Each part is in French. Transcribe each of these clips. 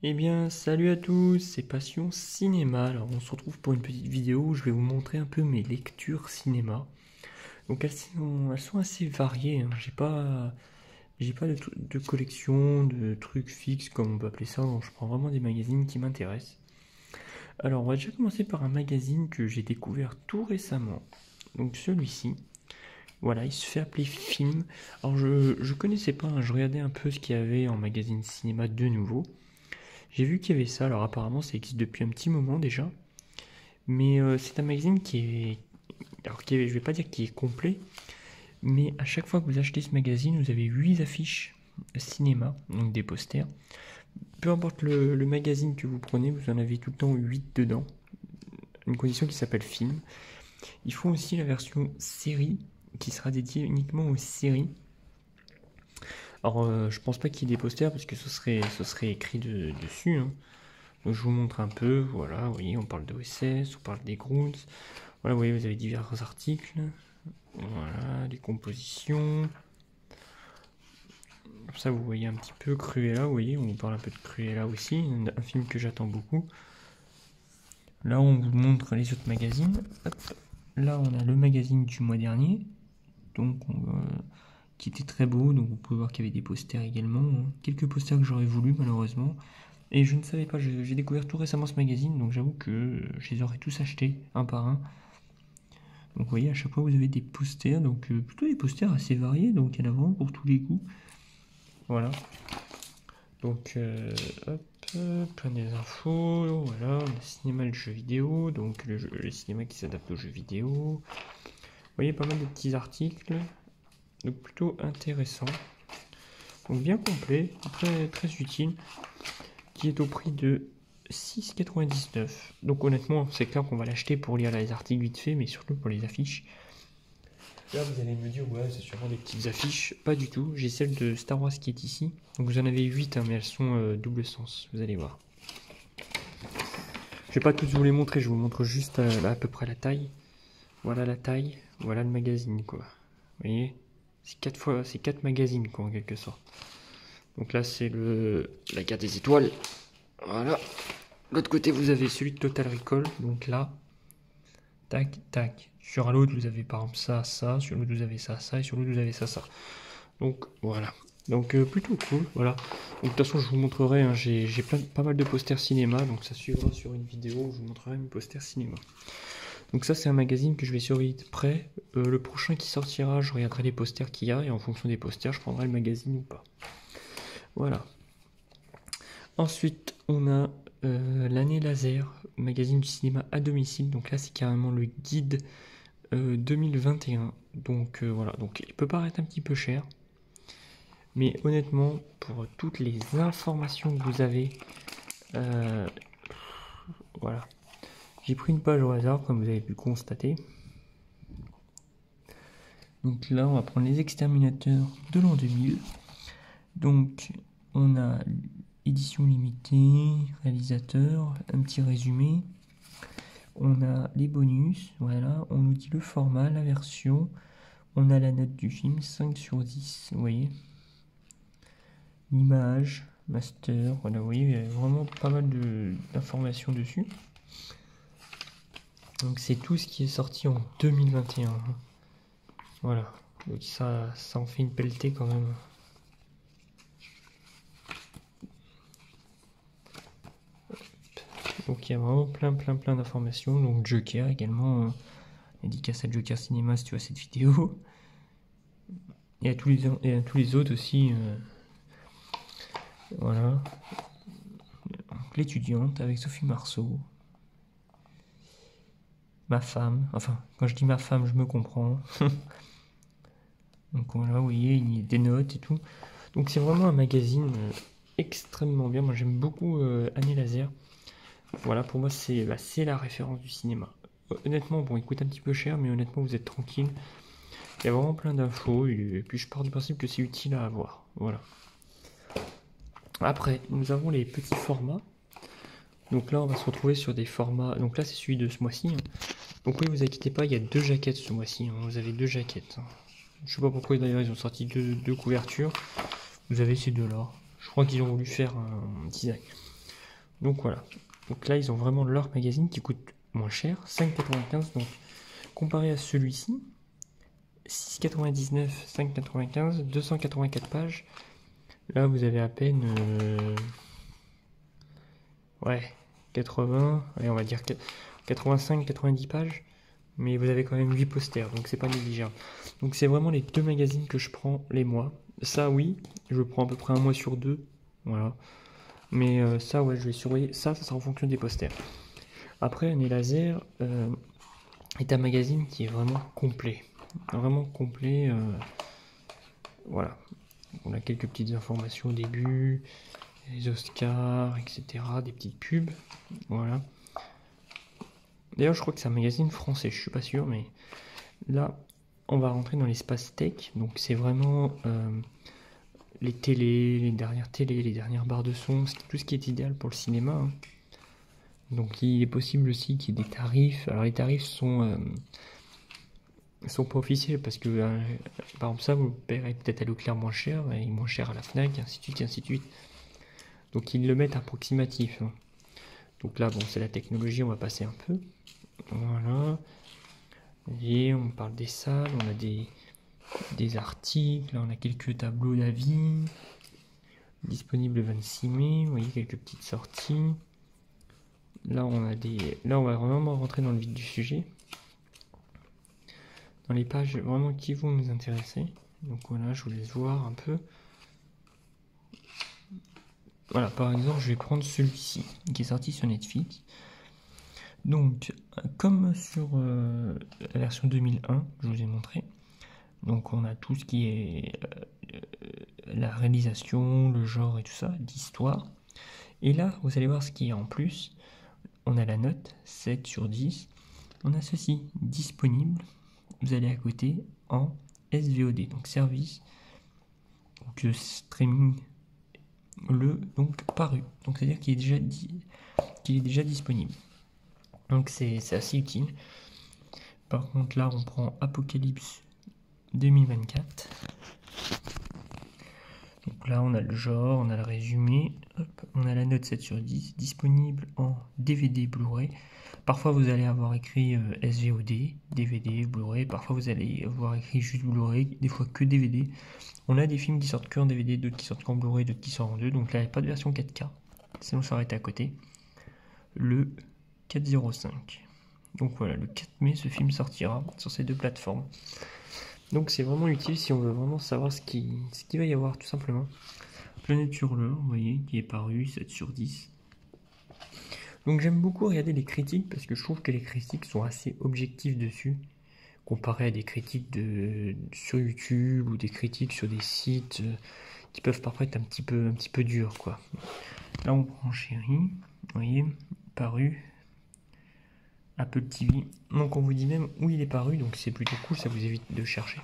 Eh bien, salut à tous, c'est Passion Cinéma. Alors, on se retrouve pour une petite vidéo où je vais vous montrer un peu mes lectures cinéma. Donc, elles sont assez variées, hein. J'ai pas de collection, de trucs fixes, comme on peut appeler ça. Donc, je prends vraiment des magazines qui m'intéressent. Alors, on va déjà commencer par un magazine que j'ai découvert tout récemment. Donc, celui-ci. Voilà, il se fait appeler Film. Alors, je connaissais pas, hein, je regardais un peu ce qu'il y avait en magazine cinéma de nouveau. J'ai vu qu'il y avait ça, alors apparemment ça existe depuis un petit moment déjà, mais c'est un magazine je vais pas dire qu'il est complet, mais à chaque fois que vous achetez ce magazine, vous avez 8 affiches cinéma, donc des posters. Peu importe le magazine que vous prenez, vous en avez tout le temps 8 dedans, une condition qui s'appelle film. Ils font aussi la version série, qui sera dédiée uniquement aux séries. Alors je pense pas qu'il y ait des posters, parce que ce serait écrit dessus, hein. Donc je vous montre un peu, voilà, vous voyez, on parle d'OSS, on parle des Grounds. Voilà, vous voyez, vous avez divers articles. Voilà, les compositions. Comme ça, vous voyez un petit peu Cruella, vous voyez, on parle un peu de Cruella aussi, un film que j'attends beaucoup. Là, on vous montre les autres magazines. Hop. Là, on a le magazine du mois dernier, donc qui était très beau. Donc vous pouvez voir qu'il y avait des posters également, hein. Quelques posters que j'aurais voulu, malheureusement. Et je ne savais pas, j'ai découvert tout récemment ce magazine, donc j'avoue que je les aurais tous achetés, un par un. Donc vous voyez, à chaque fois vous avez des posters, donc plutôt des posters assez variés, donc il y en a vraiment pour tous les goûts. Voilà. Donc hop, plein des infos, voilà, le cinéma et le jeu vidéo, donc le cinéma qui s'adapte aux jeux vidéo. Vous voyez, pas mal de petits articles, donc plutôt intéressant. Donc bien complet, très, très utile, qui est au prix de 6,99. Donc honnêtement, c'est clair qu'on va l'acheter pour lire les articles vite fait, mais surtout pour les affiches. Là, vous allez me dire, ouais, c'est sûrement des petites affiches. Pas du tout. J'ai celle de Star Wars qui est ici. Donc vous en avez 8, hein, mais elles sont double sens. Vous allez voir. Je vais pas toutes vous les montrer, je vous montre juste à peu près la taille. Voilà la taille, voilà le magazine, quoi. Vous voyez, c'est 4 magazines, quoi, en quelque sorte. Donc là, c'est la guerre des étoiles. Voilà. De l'autre côté, vous avez celui de Total Recall. Donc là, tac, tac. Sur l'autre, vous avez par exemple ça, ça. Sur l'autre, vous avez ça, ça. Et sur l'autre, vous avez ça, ça. Donc voilà. Donc plutôt cool. Voilà. Donc de toute façon, je vous montrerai, hein, j'ai pas mal de posters cinéma. Donc ça suivra sur une vidéo où je vous montrerai mes posters cinéma. Donc ça, c'est un magazine que je vais surveiller de près. Le prochain qui sortira, je regarderai les posters qu'il y a. Et en fonction des posters, je prendrai le magazine ou pas. Voilà. Ensuite, on a l'année laser, magazine du cinéma à domicile. Donc là, c'est carrément le guide 2021. Donc voilà, donc il peut paraître un petit peu cher, mais honnêtement, pour toutes les informations que vous avez, voilà. J'ai pris une page au hasard, comme vous avez pu constater. Donc là, on va prendre les exterminateurs de l'an 2000. Donc, on a édition limitée, réalisateur, un petit résumé. On a les bonus, voilà, on nous dit le format, la version, on a la note du film, 5 sur 10, vous voyez. L'image, master, voilà, vous voyez, il y a vraiment pas mal d'informations dessus. Donc c'est tout ce qui est sorti en 2021. Voilà, donc ça en fait une pelletée quand même. Donc il y a vraiment plein d'informations. Donc Joker également, dédicace à Joker Cinéma si tu vois cette vidéo. Et à tous les autres aussi. Voilà. L'étudiante avec Sophie Marceau. Ma femme. Enfin, quand je dis ma femme, je me comprends. Donc voilà, vous voyez, il y a des notes et tout. Donc c'est vraiment un magazine extrêmement bien. Moi j'aime beaucoup Année Laser. Voilà, pour moi c'est la référence du cinéma. Honnêtement, bon, il coûte un petit peu cher, mais honnêtement vous êtes tranquille. Il y a vraiment plein d'infos, et puis je pars du principe que c'est utile à avoir. Voilà. Après, nous avons les petits formats. Donc là, on va se retrouver sur des formats. Donc là, c'est celui de ce mois-ci, hein. Donc oui, vous inquiétez pas, il y a 2 jaquettes ce mois-ci, hein. Vous avez 2 jaquettes, hein. Je sais pas pourquoi d'ailleurs ils ont sorti deux couvertures. Vous avez ces deux-là. Je crois qu'ils ont voulu faire un design. Donc voilà. Donc là, ils ont vraiment leur magazine qui coûte moins cher, 5,95. Donc comparé à celui-ci, 6,99, 5,95, 284 pages. Là, vous avez à peine ouais, 80, allez, on va dire 85, 90 pages. Mais vous avez quand même 8 posters, donc c'est pas négligeable. Donc c'est vraiment les deux magazines que je prends les mois. Ça, oui, je prends à peu près un mois sur deux. Voilà. Mais ça, ouais, je vais surveiller. Ça sera en fonction des posters. Après, Année Laser est un magazine qui est vraiment complet. Vraiment complet. Voilà. On a quelques petites informations au début, les Oscars, etc. Des petites pubs. Voilà. D'ailleurs, je crois que c'est un magazine français, je suis pas sûr, mais là, on va rentrer dans l'espace tech. Donc, c'est vraiment les télés, les dernières télés, les dernières barres de son, tout ce qui est idéal pour le cinéma. Hein. Donc, il est possible aussi qu'il y ait des tarifs. Alors, les tarifs sont pas officiels parce que, par exemple, ça, vous paierez peut-être à Leclerc moins cher et moins cher à la Fnac, ainsi de suite, ainsi de suite. Donc, ils le mettent approximatif. Hein. Donc là, bon, c'est la technologie, on va passer un peu. Voilà. Et on parle des salles, on a des articles, là on a quelques tableaux d'avis. Disponible le 26 mai, vous voyez quelques petites sorties. Là on va vraiment rentrer dans le vif du sujet. Dans les pages vraiment qui vont nous intéresser. Donc voilà, je vous laisse voir un peu. Voilà, par exemple, je vais prendre celui-ci, qui est sorti sur Netflix. Donc, comme sur la version 2001, je vous ai montré, donc on a tout ce qui est la réalisation, le genre et tout ça, l'histoire. Et là, vous allez voir ce qu'il y a en plus. On a la note 7 sur 10. On a ceci disponible. Vous allez à côté en SVOD, donc service donc streaming donc paru. Donc c'est-à-dire qu'il est déjà disponible. Donc c'est assez utile. Par contre là on prend Apocalypse 2024. Donc là on a le genre, on a le résumé, hop, on a la note 7 sur 10, disponible en DVD Blu-ray. Parfois vous allez avoir écrit SVOD, DVD, Blu-ray, parfois vous allez avoir écrit juste Blu-ray, des fois que DVD. On a des films qui sortent que en DVD, d'autres qui sortent qu'en Blu-ray, d'autres qui sortent en 2, donc là il n'y a pas de version 4K, sinon ça aurait été à côté. Le 4/05. Donc voilà, le 4 mai ce film sortira sur ces deux plateformes. Donc c'est vraiment utile si on veut vraiment savoir ce qu'il va y avoir tout simplement. Planète Hurleur, vous voyez, qui est paru, 7 sur 10. Donc j'aime beaucoup regarder les critiques parce que je trouve que les critiques sont assez objectives dessus, comparé à des critiques sur YouTube ou des critiques sur des sites qui peuvent parfois être un petit peu durs, quoi. Là on prend Chéri, vous voyez, paru, Apple TV. Donc on vous dit même où il est paru, donc c'est plutôt cool, ça vous évite de chercher.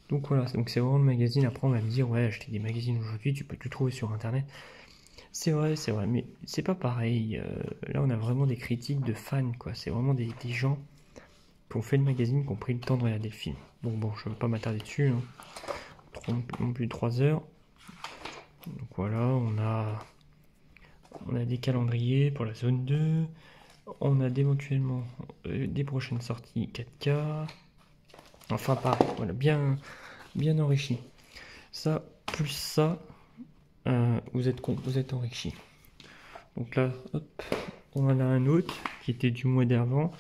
Donc voilà, donc c'est vraiment le magazine. Après on va me dire, ouais, acheter des magazines aujourd'hui, tu peux tout trouver sur internet. C'est vrai, mais c'est pas pareil. Là on a vraiment des critiques de fans, quoi. C'est vraiment des gens qui ont fait le magazine, qui ont pris le temps de regarder le film. Donc bon, je ne veux pas m'attarder dessus, hein. Non plus de 3 heures. Donc voilà, on a des calendriers pour la zone 2. On a éventuellement des prochaines sorties 4K. Enfin pareil, voilà, bien enrichi. Ça, plus ça, vous êtes enrichi. Donc là, hop, on en a un autre qui était du mois d'avant.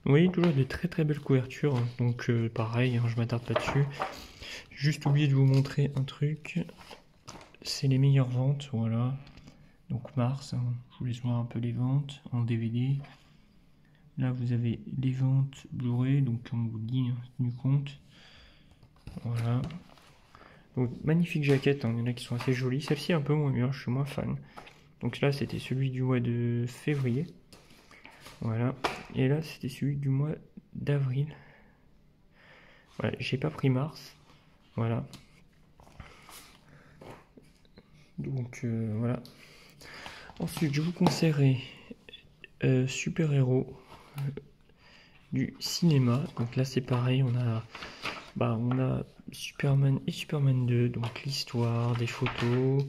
Vous voyez, toujours de très très belles couvertures. Hein. Donc pareil, hein, je m'attarde pas dessus. Juste oublié de vous montrer un truc. C'est les meilleures ventes, voilà. Donc mars, hein, je vous laisse voir un peu les ventes en DVD. Là vous avez les ventes Blu-ray, donc comme on vous dit, hein, tenu compte. Voilà. Donc magnifique jaquette, hein, il y en a qui sont assez jolies. Celle-ci est un peu moins bien, je suis moins fan. Donc là c'était celui du mois de février. Voilà. Et là c'était celui du mois d'avril. Voilà, j'ai pas pris mars. Voilà. Donc voilà. Ensuite je vous conseillerais super-héros du cinéma. Donc là c'est pareil, on a Superman et Superman 2, donc l'histoire, des photos,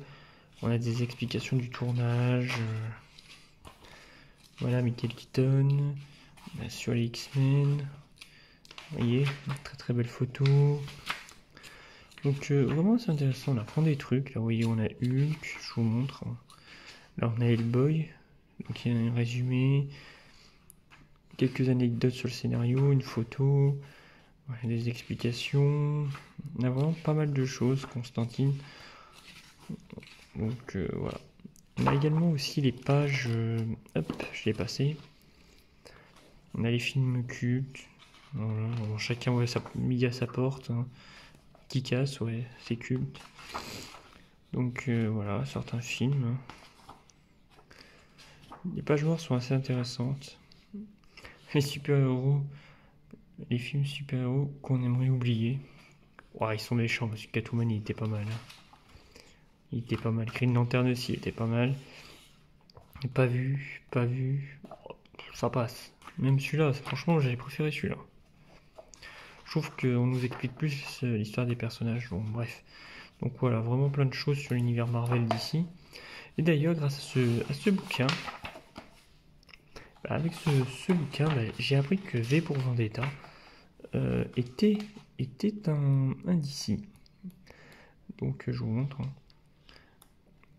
on a des explications du tournage, Voilà, Michael Keaton. Sur les X-Men. Vous voyez, très très belle photo. Donc vraiment c'est intéressant, on apprend des trucs. Là vous voyez on a Hulk, je vous montre. Là on a Hellboy. Donc il y a un résumé. Quelques anecdotes sur le scénario, une photo. Voilà, des explications. On a vraiment pas mal de choses, Constantine. Donc voilà. On a également aussi les pages. Hop, je l'ai passé. On a les films cultes. Voilà, bon, chacun voit midi à sa porte. Hein. Qui casse, ouais, c'est culte. Donc voilà, certains films. Les pages noires sont assez intéressantes. Les super-héros, les films super-héros qu'on aimerait oublier. Ouais, ils sont méchants parce que Catwoman il était pas mal. Hein. Il était pas mal. Green Lantern aussi il était pas mal. Pas vu, pas vu. Ça passe. Même celui-là, franchement, j'avais préféré celui-là. Je trouve qu'on nous explique plus l'histoire des personnages. Bon, bref. Donc voilà, vraiment plein de choses sur l'univers Marvel d'ici. Et d'ailleurs, grâce à ce bouquin, avec ce bouquin, j'ai appris que V pour Vendetta était un DC. Donc je vous montre. Hein.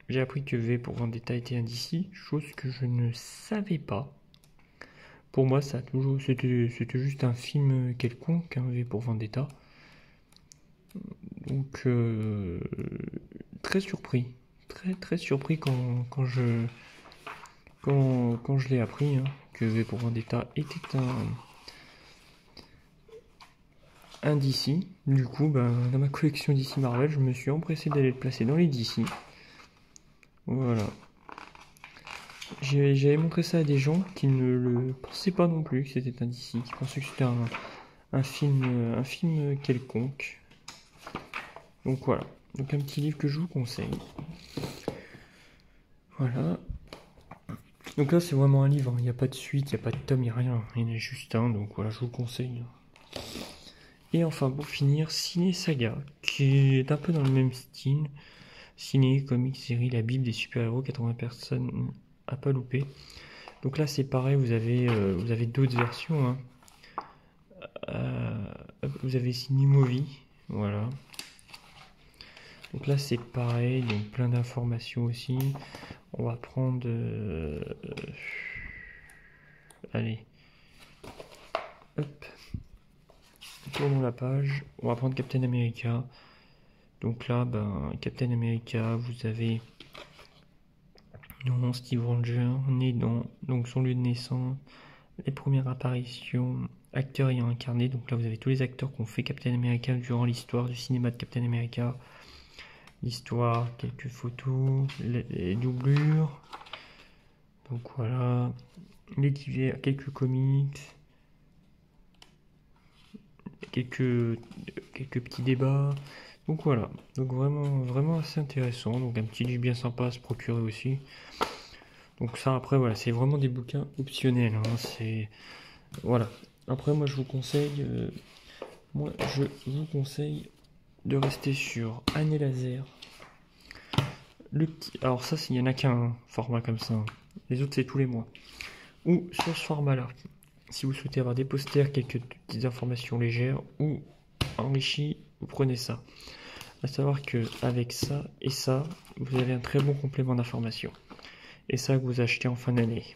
J'ai appris que V pour Vendetta était un DC, chose que je ne savais pas. Pour moi, ça a toujours c'était juste un film quelconque, hein, V pour Vendetta. Donc très surpris, très surpris quand je l'ai appris, hein, que V pour Vendetta était un DC. Du coup, dans ma collection DC Marvel, je me suis empressé d'aller le placer dans les DC. Voilà. J'avais montré ça à des gens qui ne le pensaient pas non plus que c'était un DC, qui pensaient que c'était un film quelconque. Donc voilà. Donc un petit livre que je vous conseille. Voilà. Donc là c'est vraiment un livre, il n'y a pas de suite, il n'y a pas de tome, il n'y a rien. Il y en a juste un, donc voilà, je vous le conseille. Et enfin pour finir, Ciné Saga, qui est un peu dans le même style. Ciné, comics, série, la Bible des super-héros, 80 personnes à pas louper. Donc là c'est pareil, vous avez d'autres versions. Hein. Vous avez Ciné Movie, voilà. Donc là c'est pareil, donc plein d'informations aussi. On va prendre... allez. Hop. Tournons la page. On va prendre Captain America. Donc là, Captain America, vous avez Steve Rogers, né dans donc son lieu de naissance, les premières apparitions, acteurs ayant incarné. Donc là, vous avez tous les acteurs qui ont fait Captain America durant l'histoire du cinéma de Captain America. L'histoire, quelques photos, les doublures. Donc voilà, les divers, quelques comics, quelques petits débats. Donc voilà, donc vraiment assez intéressant. Donc un petit livre bien sympa à se procurer aussi. Donc ça après voilà, c'est vraiment des bouquins optionnels. Hein, c'est voilà. Après moi je vous conseille, de rester sur Année Laser. Le petit, alors ça il y en a qu'un format comme ça. Hein. Les autres c'est tous les mois. Ou sur ce format-là. Si vous souhaitez avoir des posters, quelques petites informations légères ou enrichies, vous prenez ça. À savoir que avec ça et ça, vous avez un très bon complément d'information. Et ça que vous achetez en fin d'année.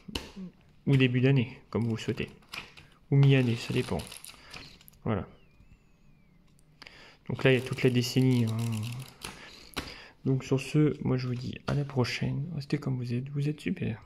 Ou début d'année, comme vous le souhaitez. Ou mi-année, ça dépend. Voilà. Donc là, il y a toute la décennie. Hein. Donc sur ce, moi je vous dis à la prochaine. Restez comme vous êtes super.